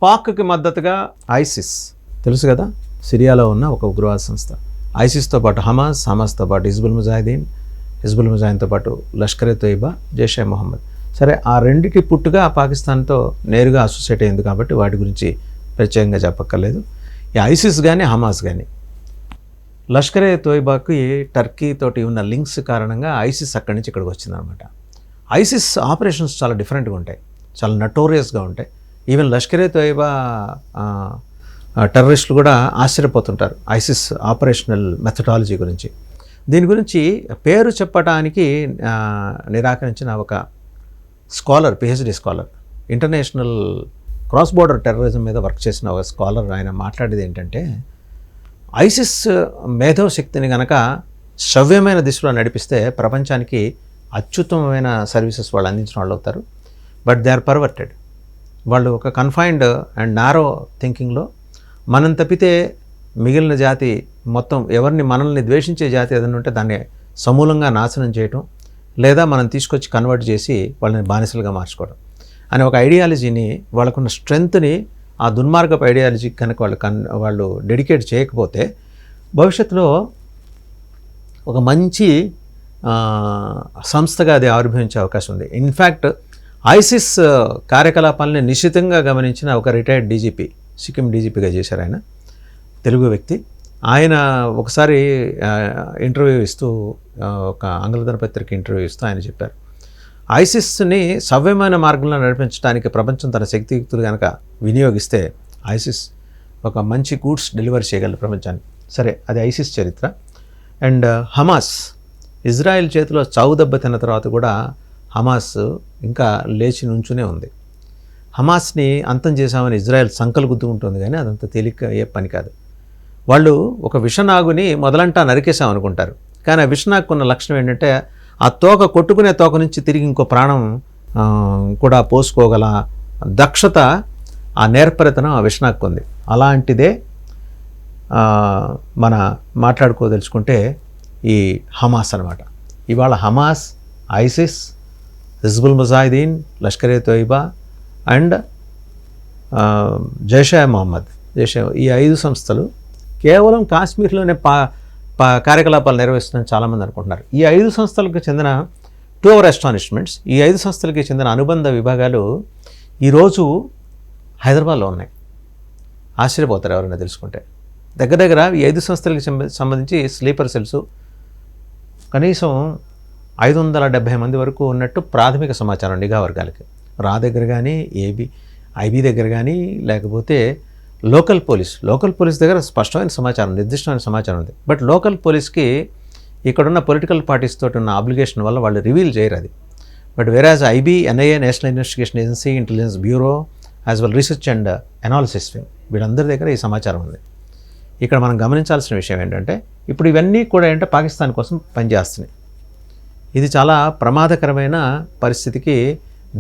పాక్కి మద్దతుగా ఐసిస్ తెలుసు కదా, సిరియాలో ఉన్న ఒక ఉగ్రవాద సంస్థ. ఐసిస్తో పాటు హమాస్తో పాటు హిజ్బుల్ ముజాహిదీన్తో పాటు లష్కర్ ఎ తోయిబా, జైషే మొహమ్మద్. సరే, ఆ రెండిటి పుట్టుగా పాకిస్తాన్తో నేరుగా అసోసియేట్ అయింది కాబట్టి వాటి గురించి ప్రత్యేకంగా చెప్పక్కర్లేదు. ఈ ఐసిస్ కానీ హమాస్ కానీ లష్కర్ ఎ తోయిబాకి టర్కీ తోటి ఉన్న లింక్స్ కారణంగా ఐసిస్ అక్కడి నుంచి ఇక్కడికి వచ్చిందనమాట. ఐసిస్ ఆపరేషన్స్ చాలా డిఫరెంట్గా ఉంటాయి, చాలా నటోరియస్గా ఉంటాయి. ఈవెన్ లష్కర్ ఎ తోయిబా టెర్రరిస్టులు కూడా ఆశ్చర్యపోతుంటారు ఐసిస్ ఆపరేషనల్ మెథడాలజీ గురించి. దీని గురించి పేరు చెప్పడానికి నిరాకరించిన ఒక scholar, PhD scholar, international cross border terrorism మీద వర్క్ చేసిన ఒక స్కాలర్, ఆయన మాట్లాడేది ఏంటంటే ఐసిస్ మేధో శక్తిని కనుక సవ్యమైన దిశలో నడిపిస్తే ప్రపంచానికి అత్యుత్తమమైన సర్వీసెస్ వాళ్ళు అందించిన వాళ్ళు అవుతారు. But they are perverted. వాళ్ళు ఒక కన్ఫైన్డ్ అండ్ నారో థింకింగ్లో మనం తప్పితే మిగిలిన జాతి మొత్తం మనల్ని ద్వేషించే జాతి ఏదైనా ఉంటే దాన్ని సమూలంగా నాశనం చేయటం, లేదా మనం తీసుకొచ్చి కన్వర్ట్ చేసి వాళ్ళని బానిసలుగా మార్చుకోవడం అనే ఒక ఐడియాలజీని, వాళ్ళకున్న స్ట్రెంగ్త్ని, ఆ దుర్మార్గపు ఐడియాలజీ కనుక వాళ్ళు డెడికేట్ చేయకపోతే భవిష్యత్తులో ఒక మంచి సంస్థగా అది ఆవిర్భవించే అవకాశం ఉంది. ఇన్ఫ్యాక్ట్ ఐసిస్ కార్యకలాపాలని నిశ్చితంగా గమనించిన ఒక రిటైర్డ్ డీజీపీ, సిక్కిం డీజీపీగా చేశారు ఆయన, తెలుగు వ్యక్తి. ఆయన ఒకసారి ఇంటర్వ్యూ ఇస్తూ, ఒక ఆంగ్ల దినపత్రిక ఇంటర్వ్యూ ఇస్తూ ఆయన చెప్పారు, ఐసిస్ని సవ్యమైన మార్గంలో నడిపించడానికి ప్రపంచం తన శక్తియుక్తులు కనుక వినియోగిస్తే ఐసిస్ ఒక మంచి గూడ్స్ డెలివరీ చేయగలరు ప్రపంచానికి. సరే, అది ఐసిస్ చరిత్ర. అండ్ హమాస్, ఇజ్రాయెల్ చేతిలో చావు దెబ్బ తిన్న తర్వాత కూడా హమాస్ ఇంకా లేచి నుంచునే ఉంది. హమాస్ని అంతం చేశామని ఇజ్రాయెల్ సంకలు గుద్దుకుంటుంది, కానీ అదంత తేలిక ఏ పని కాదు. వాళ్ళు ఒక విషనాగుని మొదలంటా నరికేశామనుకుంటారు, కానీ ఆ విషనాగుకున్న లక్షణం ఏంటంటే ఆ తోక కొట్టుకునే తోక నుంచి తిరిగి ఇంకో ప్రాణం కూడా పోసుకోగల దక్షత, ఆ నేర్పరితనం ఆ విషనాగ్కుంది. అలాంటిదే మన మాట్లాడుకోదలుచుకుంటే ఈ హమాస్ అనమాట. ఇవాళ Hamas, ISIS, Hizbul Mujahideen, Lashkar e Taiba and Jaish-e Mohammed, ఈ 5 సంస్థలు కేవలం కాశ్మీర్లోనే కార్యకలాపాలు నిర్వహిస్తుందని చాలామంది అనుకుంటున్నారు. ఈ 5 సంస్థలకు చెందిన, టు అవర్ అస్టానిష్మెంట్స్, ఈ 5 సంస్థలకి చెందిన అనుబంధ విభాగాలు ఈరోజు హైదరాబాద్లో ఉన్నాయి. ఆశ్చర్యపోతారు ఎవరైనా తెలుసుకుంటే. దగ్గర ఈ 5 సంస్థలకి సంబంధించి స్లీపర్ సెల్స్ కనీసం 570 మంది వరకు ఉన్నట్టు ప్రాథమిక సమాచారం నిఘా వర్గాలకి. రా దగ్గర కానీ, ఐబీ దగ్గర కానీ, లేకపోతే లోకల్ పోలీస్ దగ్గర స్పష్టమైన సమాచారం, నిర్దిష్టమైన సమాచారం ఉంది. బట్ లోకల్ పోలీస్కి ఇక్కడున్న పొలిటికల్ పార్టీస్ తోటి ఉన్న అబ్లిగేషన్ వల్ల వాళ్ళు రివీల్ చేయరు అది. But whereas IB, NIA, national investigation agency, intelligence bureau, as well research and analysis wing, వీళ్ళందరి దగ్గర ఈ సమాచారం ఉంది. ఇక్కడ మనం గమనించాల్సిన విషయం ఏంటంటే ఇప్పుడు ఇవన్నీ కూడా ఏంటంటే పాకిస్తాన్ కోసం పనిచేస్తున్నాయి. ఇది చాలా ప్రమాదకరమైన పరిస్థితికి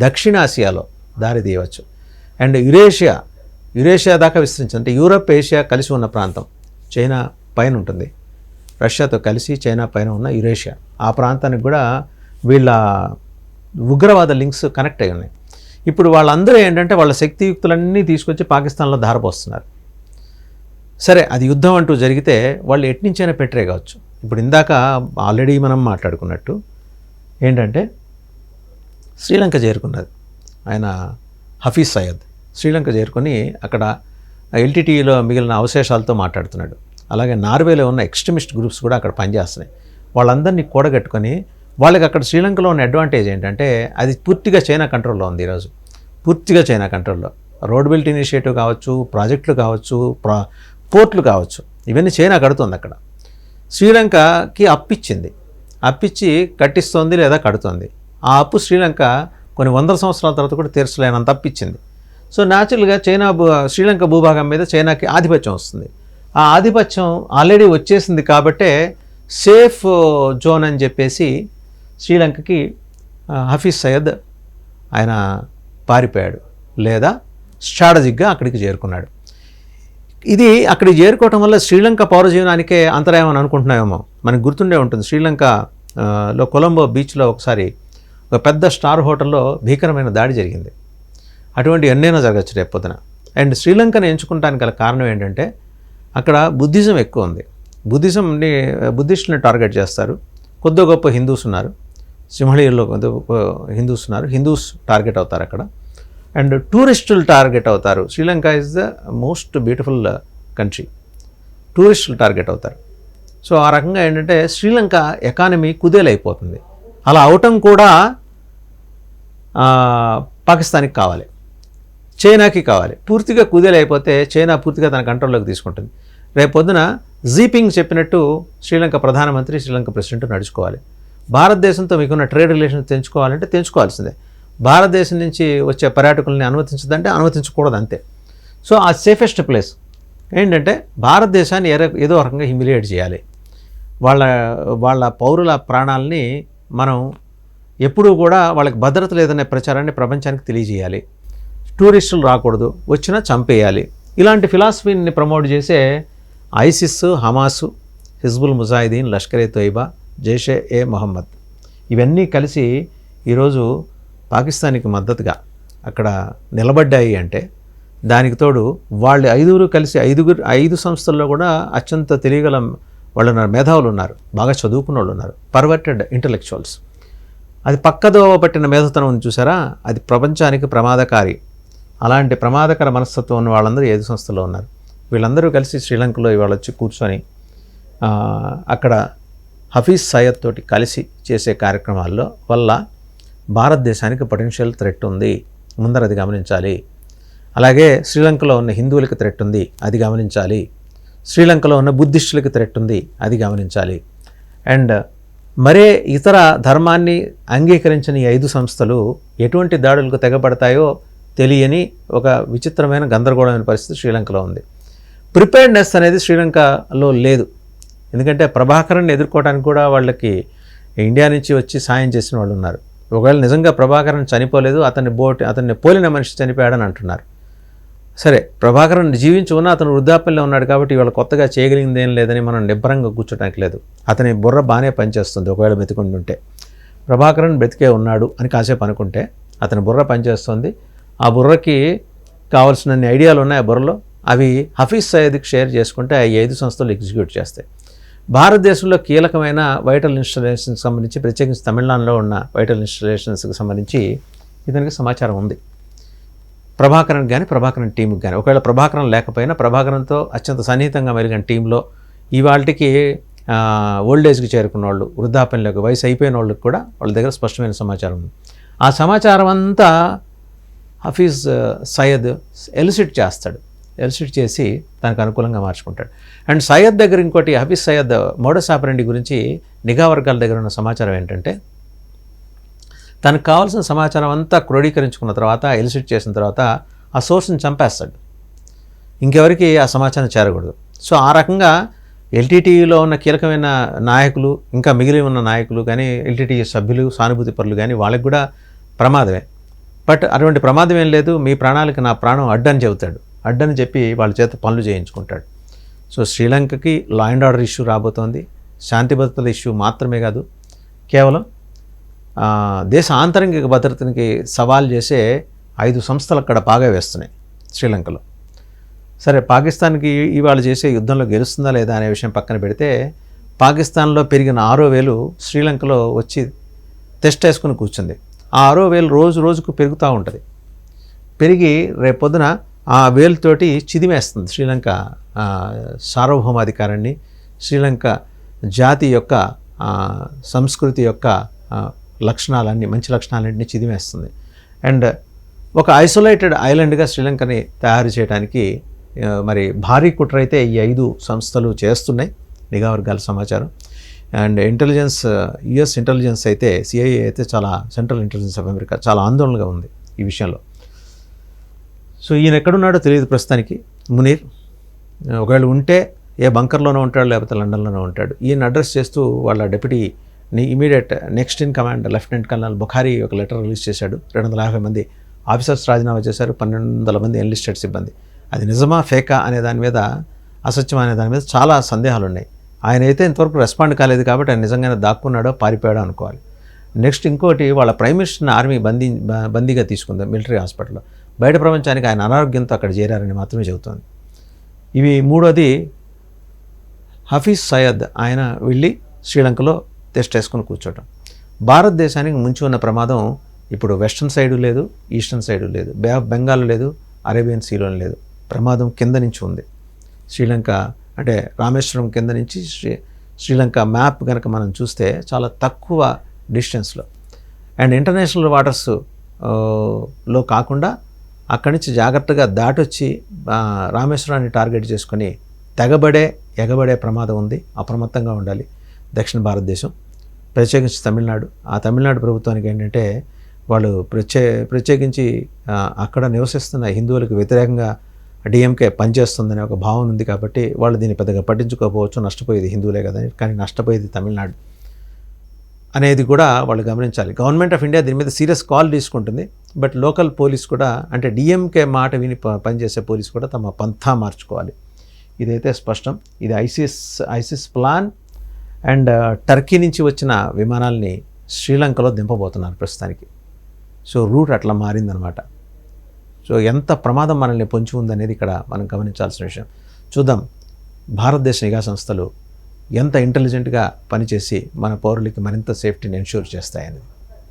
దక్షిణాసియాలో దారి తీయవచ్చు. అండ్ యురేషియా దాకా విస్తరించింది. అంటే యూరప్, ఏషియా కలిసి ఉన్న ప్రాంతం, చైనా పైన ఉంటుంది, రష్యాతో కలిసి చైనా పైన ఉన్న యురేషియా, ఆ ప్రాంతానికి కూడా వీళ్ళ ఉగ్రవాద లింక్స్ కనెక్ట్ అయి ఉన్నాయి. ఇప్పుడు వాళ్ళందరూ ఏంటంటే వాళ్ళ శక్తియుక్తులన్నీ తీసుకొచ్చి పాకిస్తాన్లో ధారపోస్తున్నారు. సరే, అది యుద్ధం అంటూ జరిగితే వాళ్ళు ఎట్నుంచైనా పెట్టరే కావచ్చు. ఇప్పుడు ఇందాక ఆల్రెడీ మనం మాట్లాడుకున్నట్టు ఏంటంటే శ్రీలంక చేరుకున్నది ఆయన హఫీజ్ సయ్యద్. శ్రీలంక చేరుకొని అక్కడ ఎల్టీటీఈలో మిగిలిన అవశేషాలతో మాట్లాడుతున్నాడు. అలాగే నార్వేలో ఉన్న ఎక్స్ట్రీమిస్ట్ గ్రూప్స్ కూడా అక్కడ పనిచేస్తున్నాయి. వాళ్ళందరినీ కూడగట్టుకొని వాళ్ళకి అక్కడ శ్రీలంకలో ఉన్న అడ్వాంటేజ్ ఏంటంటే అది పూర్తిగా చైనా కంట్రోల్లో ఉంది. ఈరోజు పూర్తిగా చైనా కంట్రోల్లో. రోడ్ బిల్ట్ ఇనిషియేటివ్ కావచ్చు, ప్రాజెక్టులు కావచ్చు, పోర్ట్లు కావచ్చు, ఇవన్నీ చైనా కడుతుంది. అక్కడ శ్రీలంకకి అప్పిచ్చి కట్టిస్తోంది లేదా కడుతోంది. ఆ అప్పు శ్రీలంక కొన్ని 100 సంవత్సరాల తర్వాత కూడా తీర్చలేనంత అప్పిచ్చింది. సో న్యాచురల్గా శ్రీలంక భూభాగం మీద చైనాకి ఆధిపత్యం వస్తుంది. ఆ ఆధిపత్యం ఆల్రెడీ వచ్చేసింది కాబట్టే సేఫ్ జోన్ అని చెప్పేసి శ్రీలంకకి హఫీజ్ సయ్యద్ ఆయన పారిపోయాడు, లేదా స్ట్రాటజిక్గా అక్కడికి చేరుకున్నాడు. ఇది అక్కడికి చేరుకోవటం వల్ల శ్రీలంక పౌరజీవనానికే అంతరాయం అని అనుకుంటున్నామేమో. మనకు గుర్తుండే ఉంటుంది, శ్రీలంకలో కొలంబో బీచ్లో ఒకసారి ఒక పెద్ద స్టార్ హోటల్లో భీకరమైన దాడి జరిగింది. అటువంటి ఎన్నైనా జరగచ్చు రేపు పొద్దున. అండ్ శ్రీలంకను ఎంచుకుంటానికి గల కారణం ఏంటంటే అక్కడ బుద్ధిజం ఎక్కువ ఉంది. బుద్ధిస్టుని టార్గెట్ చేస్తారు. కొద్ది గొప్ప హిందూస్ ఉన్నారు, సింహళీలో కొద్ది గొప్ప హిందూస్ ఉన్నారు. హిందూస్ టార్గెట్ అవుతారు అక్కడ. అండ్ టూరిస్టులు టార్గెట్ అవుతారు. Sri Lanka is the most beautiful country. టూరిస్టులు టార్గెట్ అవుతారు. సో ఆ రకంగా ఏంటంటే శ్రీలంక ఎకానమీ కుదేలైపోతుంది. అలా అవటం కూడా పాకిస్తాన్కి కావాలి, చైనాకి కావాలి. పూర్తిగా కుదేలైపోతే చైనా పూర్తిగా తన కంట్రోల్లోకి తీసుకుంటుంది. రేపు పొద్దున జీపింగ్ చెప్పినట్టు శ్రీలంక ప్రధానమంత్రి, శ్రీలంక ప్రెసిడెంట్ నడుచుకోవాలి. భారతదేశంతో మీకున్న ట్రేడ్ రిలేషన్స్ తెంచుకోవాలంటే తెంచుకోవాల్సిందే. భారతదేశం నుంచి వచ్చే పర్యాటకుల్ని అనుమతించదంటే అనుమతించకూడదు, అంతే. సో ఆ సేఫెస్ట్ ప్లేస్ ఏంటంటే భారతదేశాన్ని ఏదో రకంగా హ్యూమిలియేట్ చేయాలి. వాళ్ళ పౌరుల ప్రాణాలని మనం ఎప్పుడూ కూడా వాళ్ళకి భద్రత లేదనే ప్రచారాన్ని ప్రపంచానికి తెలియజేయాలి. టూరిస్టులు రాకూడదు, వచ్చినా చంపేయాలి. ఇలాంటి ఫిలాసఫీని ప్రమోట్ చేసే ఐసిస్, హమాస్, హిజ్బుల్ ముజాహిదీన్, లష్కర్-ఏ తోయిబా, జైషే మొహమ్మద్ ఇవన్నీ కలిసి ఈరోజు పాకిస్తాన్కి మద్దతుగా అక్కడ నిలబడ్డాయి. అంటే దానికి తోడు వాళ్ళు ఐదుగురు కలిసి ఐదు సంస్థల్లో కూడా అత్యంత తెలియగల వాళ్ళు ఉన్నారు, మేధావులు ఉన్నారు, బాగా చదువుకున్న వాళ్ళు ఉన్నారు, పర్వర్టెడ్ ఇంటలెక్చువల్స్. అది పక్కదోవ పట్టిన మేధతనం ఉంది చూసారా, అది ప్రపంచానికి ప్రమాదకారి. అలాంటి ప్రమాదకర మనస్తత్వం ఉన్న వాళ్ళందరూ 5 సంస్థల్లో ఉన్నారు. వీళ్ళందరూ కలిసి శ్రీలంకలో ఇవాళ వచ్చి కూర్చొని అక్కడ హఫీజ్ సయ్యద్ తోటి కలిసి చేసే కార్యక్రమాల్లో వల్ల భారతదేశానికి పొటెన్షియల్ థ్రెట్ ఉంది, ముందర అది గమనించాలి. అలాగే శ్రీలంకలో ఉన్న హిందువులకి థ్రెట్ ఉంది, అది గమనించాలి. శ్రీలంకలో ఉన్న బుద్ధిస్టులకి థ్రెట్ ఉంది, అది గమనించాలి. అండ్ మరే ఇతర ధర్మాన్ని అంగీకరించిన ఈ 5 సంస్థలు ఎటువంటి దాడులకు తెగపడతాయో తెలియని ఒక విచిత్రమైన గందరగోళమైన పరిస్థితి శ్రీలంకలో ఉంది. ప్రిపేర్డ్నెస్ అనేది శ్రీలంకలో లేదు. ఎందుకంటే ప్రభాకరన్ని ఎదుర్కోవడానికి కూడా వాళ్ళకి ఇండియా నుంచి వచ్చి సాయం చేసిన వాళ్ళు ఉన్నారు. ఒకవేళ నిజంగా ప్రభాకరన్ చనిపోలేదు, అతన్ని పోలిన మనిషి చనిపోయాడని అంటున్నారు. సరే, ప్రభాకరన్ జీవించి ఉన్నా అతను వృద్ధాప్యంలో ఉన్నాడు కాబట్టి ఇవాళ కొత్తగా చేయగలిగింది ఏం లేదని మనం నిబ్బరంగా కూర్చోడానికి లేదు. అతని బుర్ర బాగానే పనిచేస్తుంది. ఒకవేళ బతికుంటుంటే ప్రభాకరన్ బ్రతికే ఉన్నాడు అని కాసేపు అనుకుంటే అతని బుర్ర పనిచేస్తుంది. ఆ బుర్రకి కావాల్సినన్ని ఐడియాలు ఉన్నాయి ఆ బుర్రలో. అవి హఫీజ్ సయ్యద్కి షేర్ చేసుకుంటే ఆ 5 సంస్థలు ఎగ్జిక్యూట్ చేస్తాయి. భారతదేశంలో కీలకమైన వైటల్ ఇన్స్టాలేషన్స్కి సంబంధించి, ప్రత్యేకించి తమిళనాడులో ఉన్న వైటల్ ఇన్స్టాలేషన్స్కి సంబంధించి ఇతనికి సమాచారం ఉంది. ప్రభాకరన్ కానీ, ప్రభాకరన్ టీంకి కానీ. ఒకవేళ ప్రభాకరన్ లేకపోయినా ప్రభాకరన్తో అత్యంత సన్నిహితంగా మెలిగిన టీంలో ఇవాళకి ఓల్డేజ్కి చేరుకున్న వాళ్ళు, వృద్ధాప్యంలోకి వయసు అయిపోయిన వాళ్ళకి కూడా వాళ్ళ దగ్గర స్పష్టమైన సమాచారం ఉంది. ఆ సమాచారం అంతా హఫీజ్ సయ్యద్ ఎలిసిట్ చేస్తాడు. ఎలిసిట్ చేసి తనకు అనుకూలంగా మార్చుకుంటాడు. అండ్ సయ్యద్ దగ్గర ఇంకోటి, హఫీజ్ సయ్యద్ మోడస్ ఆపరెండి గురించి నిఘా వర్గాల దగ్గర ఉన్న సమాచారం ఏంటంటే, తనకు కావాల్సిన సమాచారం అంతా క్రోడీకరించుకున్న తర్వాత, ఎలిసిట్ చేసిన తర్వాత ఆ సోర్స్ని చంపేస్తాడు. ఇంకెవరికి ఆ సమాచారం చేరకూడదు. సో ఆ రకంగా ఎల్టీటీలో ఉన్న కీలకమైన నాయకులు, ఇంకా మిగిలి ఉన్న నాయకులు కానీ, ఎల్టీటీ సభ్యులు, సానుభూతి పరులు కానీ వాళ్ళకి కూడా ప్రమాదమే. బట్ అటువంటి ప్రమాదం ఏం లేదు. మీ ప్రాణాలకి నా ప్రాణం అడ్డని చెబుతాడు. అడ్డని చెప్పి వాళ్ళ చేత పనులు చేయించుకుంటాడు. సో శ్రీలంకకి లా అండ్ ఆర్డర్ ఇష్యూ రాబోతోంది. శాంతి భద్రతల ఇష్యూ మాత్రమే కాదు, కేవలం దేశ ఆంతరంగిక భద్రతకి సవాల్ చేసే 5 సంస్థలు అక్కడ బాగా వేస్తున్నాయి శ్రీలంకలో. సరే, పాకిస్తాన్కి ఇవాళ చేసే యుద్ధంలో గెలుస్తుందా లేదా అనే విషయం పక్కన పెడితే, పాకిస్తాన్లో పెరిగిన 6వ వేలు శ్రీలంకలో వచ్చి టెస్ట్ వేసుకుని కూర్చుంది. ఆ 6వ వేలు రోజు రోజుకు పెరుగుతూ ఉంటుంది. పెరిగి రేపొద్దున ఆ వేలుతోటి చిదిమేస్తుంది శ్రీలంక సార్వభౌమాధికారాన్ని, శ్రీలంక జాతి యొక్క సంస్కృతి యొక్క లక్షణాలన్నీ, మంచి లక్షణాలన్నింటినీ చిదిమేస్తుంది. అండ్ ఒక ఐసోలేటెడ్ ఐలాండ్గా శ్రీలంకని తయారు చేయడానికి మరి భారీ కుట్ర అయితే ఈ 5 సంస్థలు చేస్తున్నాయి, నిఘా వర్గాల సమాచారం. అండ్ ఇంటెలిజెన్స్, యుఎస్ ఇంటెలిజెన్స్ అయితే, సిఐఏ అయితే, చాలా సెంట్రల్ ఇంటెలిజెన్స్ ఆఫ్ అమెరికా చాలా ఆందోళనగా ఉంది ఈ విషయంలో. సో ఈయన ఎక్కడున్నాడో తెలియదు ప్రస్తుతానికి, మునీర్. ఒకవేళ ఉంటే ఏ బంకర్లోనో ఉంటాడు, లేకపోతే లండన్లోనో ఉంటాడు. ఈయన అడ్రస్ చేస్తూ వాళ్ళ డెప్యూటీని immediate next in command lieutenant colonel Bukhari ఒక లెటర్ రిలీజ్ చేశాడు. 250 మంది ఆఫీసర్స్ రాజీనామా చేశారు, 1200 మంది ఎన్లిస్టెడ్ సిబ్బంది. అది నిజమా ఫేకా అనే దాని మీద, అసత్యం అనే దాని మీద చాలా సందేహాలు ఉన్నాయి. ఆయన అయితే ఇంతవరకు రెస్పాండ్ కాలేదు కాబట్టి ఆయన నిజంగానే దాక్కున్నాడో పారిపోయాడో అనుకోవాలి. నెక్స్ట్ ఇంకోటి, వాళ్ళ ప్రైమ్ మినిస్టర్ని ఆర్మీ బందీగా తీసుకుంది మిలిటరీ హాస్పిటల్లో. బయట ప్రపంచానికి ఆయన అనారోగ్యంతో అక్కడ చేరారని మాత్రమే చెబుతోంది. ఇవి మూడోది హఫీజ్ సయద్, ఆయన వెళ్ళి శ్రీలంకలో టెస్ట్ వేసుకొని కూర్చోవటం. భారతదేశానికి ముంచి ఉన్న ప్రమాదం ఇప్పుడు వెస్ట్రన్ సైడు లేదు, ఈస్టర్న్ సైడు లేదు, బే ఆఫ్ బెంగాల్ లేదు, అరేబియన్ సీలో లేదు. ప్రమాదం కింద నుంచి ఉంది. శ్రీలంక అంటే రామేశ్వరం కింద నుంచి శ్రీలంక మ్యాప్ కనుక మనం చూస్తే చాలా తక్కువ డిస్టెన్స్లో అండ్ ఇంటర్నేషనల్ వాటర్స్ లో కాకుండా అక్కడి నుంచి జాగ్రత్తగా దాటొచ్చి రామేశ్వరాన్ని టార్గెట్ చేసుకొని ఎగబడే ప్రమాదం ఉంది. అప్రమత్తంగా ఉండాలి దక్షిణ భారతదేశం, ప్రత్యేకించి తమిళనాడు. ఆ తమిళనాడు ప్రభుత్వానికి ఏంటంటే వాళ్ళు ప్రత్యేకించి అక్కడ నివసిస్తున్న హిందువులకు వ్యతిరేకంగా డిఎంకే పనిచేస్తుందనే ఒక భావన ఉంది కాబట్టి వాళ్ళు దీన్ని పెద్దగా పట్టించుకోకపోవచ్చు. నష్టపోయేది హిందువులే కదా, కానీ నష్టపోయేది తమిళనాడు అనేది కూడా వాళ్ళు గమనించాలి. గవర్నమెంట్ ఆఫ్ ఇండియా దీని మీద సీరియస్ కాల్ తీసుకుంటుంది. బట్ లోకల్ పోలీస్ కూడా అంటే డిఎంకే మాట విని పనిచేసే పోలీస్ కూడా తమ పంథా మార్చుకోవాలి. ఇదైతే స్పష్టం. ఇది ఐసిస్ ప్లాన్. అండ్ టర్కీ నుంచి వచ్చిన విమానాల్ని శ్రీలంకలో దింపబోతున్నారు ప్రస్తుతానికి. సో రూట్ అట్లా మారిందనమాట. సో ఎంత ప్రమాదం మనల్ని పొంచి ఉందనేది ఇక్కడ మనం గమనించాల్సిన విషయం. చూద్దాం భారతదేశ నిఘా సంస్థలు ఎంత ఇంటెలిజెంట్గా పనిచేసి మన పౌరులకి మరింత సేఫ్టీని ఎన్ష్యూర్ చేస్తాయనేది.